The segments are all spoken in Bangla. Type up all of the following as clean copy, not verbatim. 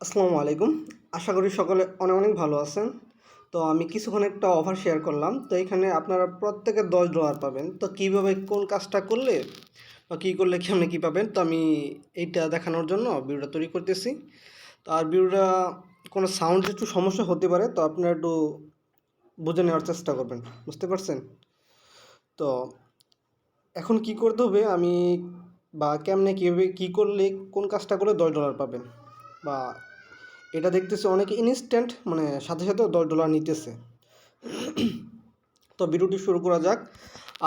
আসসালামু আলাইকুম। আশা করি সকলে অনেক অনেক ভালো আছেন। তো আমি কিছুক্ষণ একটা অফার শেয়ার করলাম। তো এখানে আপনারা প্রত্যেকে $10 পাবেন। তো কিভাবে কোন কাজটা করলে বা কী করলে কেমনে কী পাবেন, তো আমি এইটা দেখানোর জন্য ভিডিওটা তৈরি করতেছি। তো আর ভিডিওটা কোনো সাউন্ড একটু সমস্যা হতে পারে, তো আপনারা একটু বুঝে নেওয়ার চেষ্টা করবেন। বুঝতে পারছেন? তো এখন কি করতে হবে, আমি বা কেমনে কীভাবে কী করলে কোন কাজটা করলে $10 পাবেন, বা এটা দেখতেছি অনেকে ইনস্ট্যান্ট মানে সাথে সাথে $10 নিতেছে। তো ভিডিওটি শুরু করা যাক।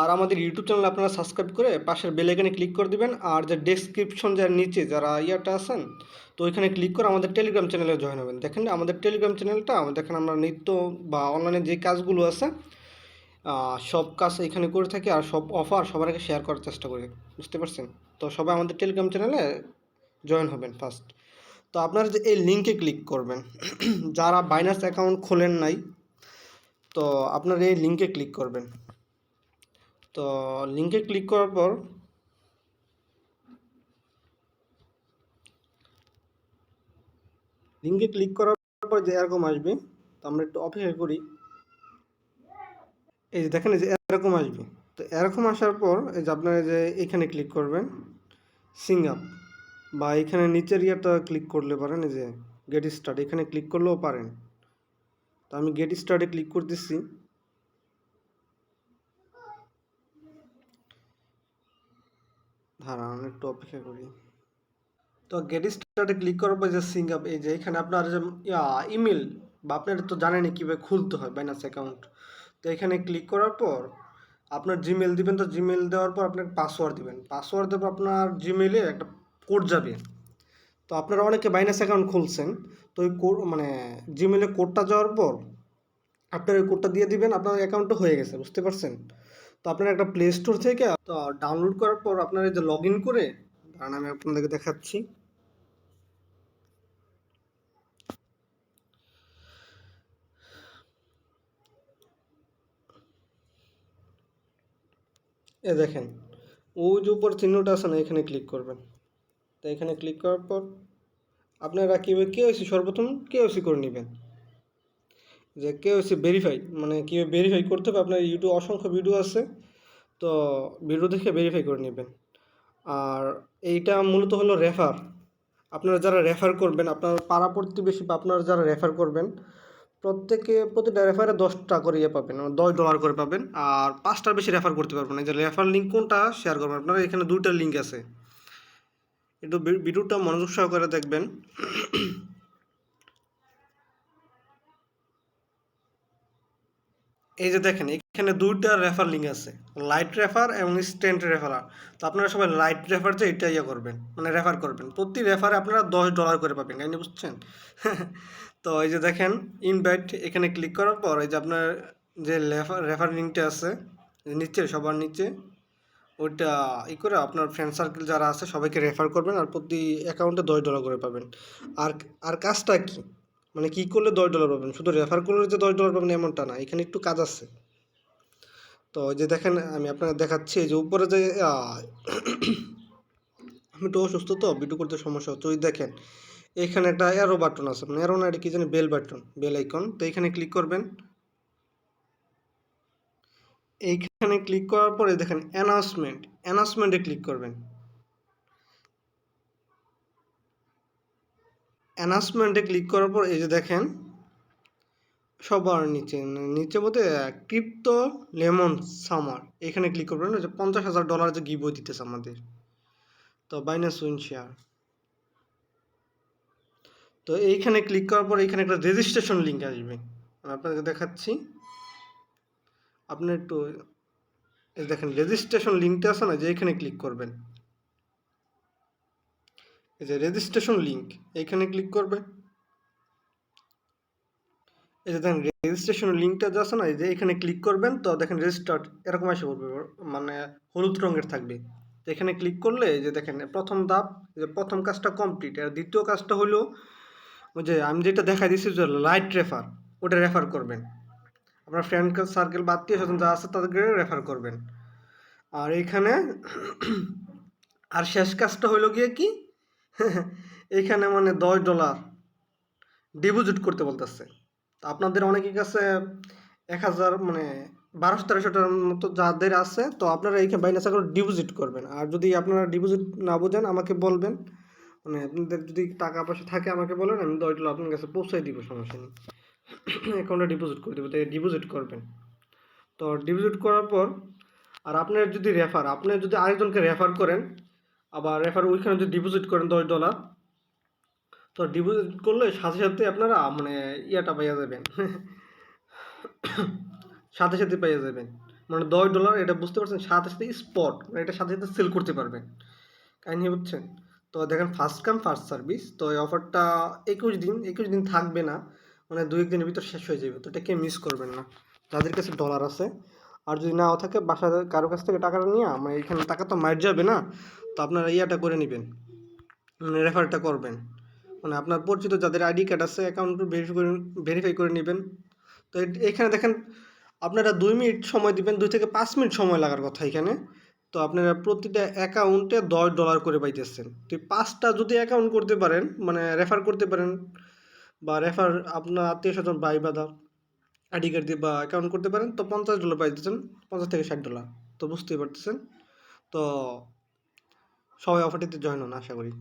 আর আমাদের ইউটিউব চ্যানেল আপনারা সাবস্ক্রাইব করে পাশের বেল আইকনে ক্লিক করে দিবেন। আর যে ডেসক্রিপশন যার নিচে যারা ইয়াটা আছেন, তো ওইখানে ক্লিক করে আমাদের টেলিগ্রাম চ্যানেলে জয়েন হবেন। দেখেন আমাদের টেলিগ্রাম চ্যানেলটা, দেখেন আমরা নিত্য বা অনলাইনে যে কাজগুলো আছে সব কাজ এখানে করে থাকি, আর সব অফার সবার আগে শেয়ার করার চেষ্টা করি। বুঝতে পারছেন? তো সবাই আমাদের টেলিগ্রাম চ্যানেলে জয়েন হবেন ফার্স্ট। তো আপনারা যে এই লিঙ্কে ক্লিক করবেন, যারা বাইনান্স অ্যাকাউন্ট খোলেন নাই, তো আপনারা এই লিঙ্কে ক্লিক করবেন। তো লিঙ্কে ক্লিক করার পর যে এরকম আসবে, তো আমরা একটু অপেক্ষা করি। এই যে দেখেন, এই যে এরকম আসবে। তো এরকম আসার পর এই যে আপনারা যে এখানে ক্লিক করবেন সিং আপ, বা এখানে নিচের ইয়েটা ক্লিক করলে পারেন, এই যে গেট স্টার্ট, এখানে ক্লিক করলেও পারেন। তো আমি গেট স্টার্টে ক্লিক করতেছি। দাঁড়ান একটু অপেক্ষা করি। তো গেট স্টার্টে ক্লিক করার পর যে সিং আপ, এই যে এখানে আপনার যে ইমেল, বা আপনার তো জানেনই কীভাবে খুলতে হয় বাইনান্স অ্যাকাউন্ট। তো এখানে ক্লিক করার পর আপনার জিমেল দিবেন। তো জিমেল দেওয়ার পর আপনার পাসওয়ার্ড দিবেন। পাসওয়ার্ড দেওয়ার পর আপনার জিমেলে একটা কোড যাবে। তো আপনারা অনেকে বাইনান্স অ্যাকাউন্ট খুলছেন, তো ওই কোড মানে জিমেলে কোডটা যাওয়ার পর আপনার ওই কোডটা দিয়ে দিবেন, আপনার অ্যাকাউন্টটা হয়ে গেছে। বুঝতে পারছেন? তো আপনার একটা প্লে স্টোর থেকে তো ডাউনলোড করার পর আপনার এই যে লগ ইন করে, কারণ আমি আপনাদেরকে দেখাচ্ছি। এ দেখেন, ওই যে উপর চিহ্নটা আছে না, এখানে ক্লিক করবেন। তো এখানে ক্লিক করার পর আপনারা কীভাবে কেওয়াইসি, সর্বপ্রথম কেওয়াইসি করে নেবেন। যে কেওয়াইসি ভেরিফাই মানে কীভাবে ভেরিফাই করতে হবে, আপনার ইউটিউব অসংখ্য ভিডিও আছে, তো ভিডিও দেখে ভেরিফাই করে নেবেন। আর এইটা মূলত হলো রেফার। আপনারা যারা রেফার করবেন, আপনার পাড়া প্রতিবেশী বা আপনারা যারা রেফার করবেন, প্রতিটা রেফারে 10টা করে ইয়ে পাবেন, $10 করে পাবেন। আর 5টার বেশি রেফার করতে পারবেন না। যে রেফার লিঙ্ক কোনটা শেয়ার করবেন, আপনারা এখানে 2টা লিঙ্ক আছে, একটু ভিডিওটা মনোযোগ সহকারে দেখবেন। এই যে দেখেন, এখানে 2টা রেফার লিঙ্ক আছে, লাইট রেফার এবং স্ট্যান্ড রেফার। তো আপনারা সবাই লাইট রেফার যে এটা ইয়ে করবেন, মানে রেফার করবেন। প্রতি রেফারে আপনারা $10 করে পাবেন, কাহিনি বুঝছেন? তো এই যে দেখেন ইনভাইট, এখানে ক্লিক করার পর এই যে আপনার যে রেফার লিঙ্কটা আছে নিচে, সবার নিচে, ওইটা করে আপনার ফ্রেন্ড সার্কেল যারা আছে সবাইকে রেফার করবেন, আর প্রতি অ্যাকাউন্টে $10 করে পাবেন। আর আর কাজটা কি, মানে কি করলে $10 পাবেন? শুধু রেফার করলে যে $10 পাবেন এমনটা না, এখানে একটু কাজ আছে। তো ওই যে দেখেন, আমি আপনাকে দেখাচ্ছি। এই যে উপরে যে আমি একটু অসুস্থ, তো ভিডিও করতে সমস্যা হচ্ছে। ওই দেখেন এখানে একটা অ্যারো বাটন আছে, মানে অ্যারো না, এটা কি জানি, বেল বাটন, বেল আইকন। তো এখানে ক্লিক করবেন। এইখানে ক্লিক করার পরে দেখেন অ্যানাউন্সমেন্টে ক্লিক করবেন। অ্যানাউন্সমেন্টে ক্লিক করার পর এই যে দেখেন সবার নিচে, নিচে বলতে ক্রিপ্টো লেমন সামার, এখানে ক্লিক করবেন। যে $50,000 যে গিভওয়ে দিতেছে আমাদের, তো বাইনান্স উইন শেয়ার। তো এইখানে ক্লিক করার পর এখানে একটা রেজিস্ট্রেশন লিঙ্ক আসবে, আমি আপনাকে দেখাচ্ছি। আপনি একটু এই দেখেন রেজিস্ট্রেশন লিঙ্কটা আছে না, যে এখানে ক্লিক করবেন। এই যে রেজিস্ট্রেশন লিঙ্ক, এইখানে ক্লিক করবে। এই যে দেখেন রেজিস্ট্রেশন লিঙ্কটা যে আছে না, এই যে এখানে ক্লিক করবেন। তো দেখেন রেজিস্টার্ড এরকম এসে পড়বে, মানে হলুদ রঙের থাকবে। তো এখানে ক্লিক করলে এই যে দেখেন প্রথম ধাপ, যে প্রথম কাজটা কমপ্লিট। আর দ্বিতীয় কাজটা হলো ওই যে আমি যেটা দেখা দিচ্ছি, যে লাইট রেফার, ওটা রেফার করবেন। আপনার ফ্রেন্ড সার্কেল বা আত্মীয় স্বজন যা আছে তাদেরকে রেফার করবেন। আর এইখানে আর শেষ কাজটা হইলো গিয়ে কি, এইখানে মানে $10 ডিপোজিট করতে বলতেছে। তো আপনাদের অনেকের কাছে 1000 মানে 1200-1300 টাকার মতো যাদের আছে, তো আপনারা এইখানে বাইনান্স অ্যাকাউন্ট ডিপোজিট করবেন। আর যদি আপনারা ডিপোজিট না বোঝেন আমাকে বলবেন, মানে আপনাদের যদি টাকা পয়সা থাকে আমাকে বলেন, আমি $10 আপনার কাছে পৌঁছাই দিব, সমস্যা নেই। অ্যাকাউন্টে ডিপোজিট করে দেবো, তাই ডিপোজিট করবেন। তো ডিপোজিট করার পর আর আপনার যদি আপনি যদি আরেকজনকে রেফার করেন, আবার রেফার ওইখানে যদি ডিপোজিট করেন $10, তো ডিপোজিট করলে সাথে সাথে আপনারা মানে ইয়াটা পাইয়া যাবেন। সাথে সাথে পাইয়া যাবেন, মানে $10 এটা বুঝতে পারছেন, সাথে সাথে স্পট, মানে এটা সাথে সাথে সেল করতে পারবেন। কাহিনী বুঝছেন? তো দেখেন ফার্স্ট কাম ফার্স্ট সার্ভিস, তো এই অফারটা 21 দিন থাকবে না, মানে 2-1 দিনের ভিতর শেষ হয়ে যাবে। তো এটাকে মিস করবেন না যাদের কাছে ডলার আছে। আর যদি নাও থাকে বাসা কারো কাছ থেকে টাকাটা নিয়ে, মানে এখানে টাকা তো মার যাবে না, তো আপনারা ইয়াটা করে নেবেন, মানে রেফারটা করবেন, মানে আপনার পরিচিত যাদের আইডি কার্ড আছে অ্যাকাউন্ট ভেরিফাই করে নেবেন। তো এখানে দেখেন আপনারা 2 মিনিট সময় দিবেন, 2 থেকে 5 মিনিট সময় লাগার কথা এখানে। তো আপনারা প্রতিটা অ্যাকাউন্টে $10 করে পাইতেছেন। তো 5টা যদি অ্যাকাউন্ট করতে পারেন, মানে রেফার করতে পারেন, বা রেফার আপনার আত্মীয় স্বজন ভাই বাদা আইডি কার্ড দিয়ে বা অ্যাকাউন্ট করতে পারেন, তো $50 পাইতেছেন, $50 থেকে $60। তো বুঝতেই পারতেছেন। তো সবাই অফারটিতে জয়েন হন আশা করি।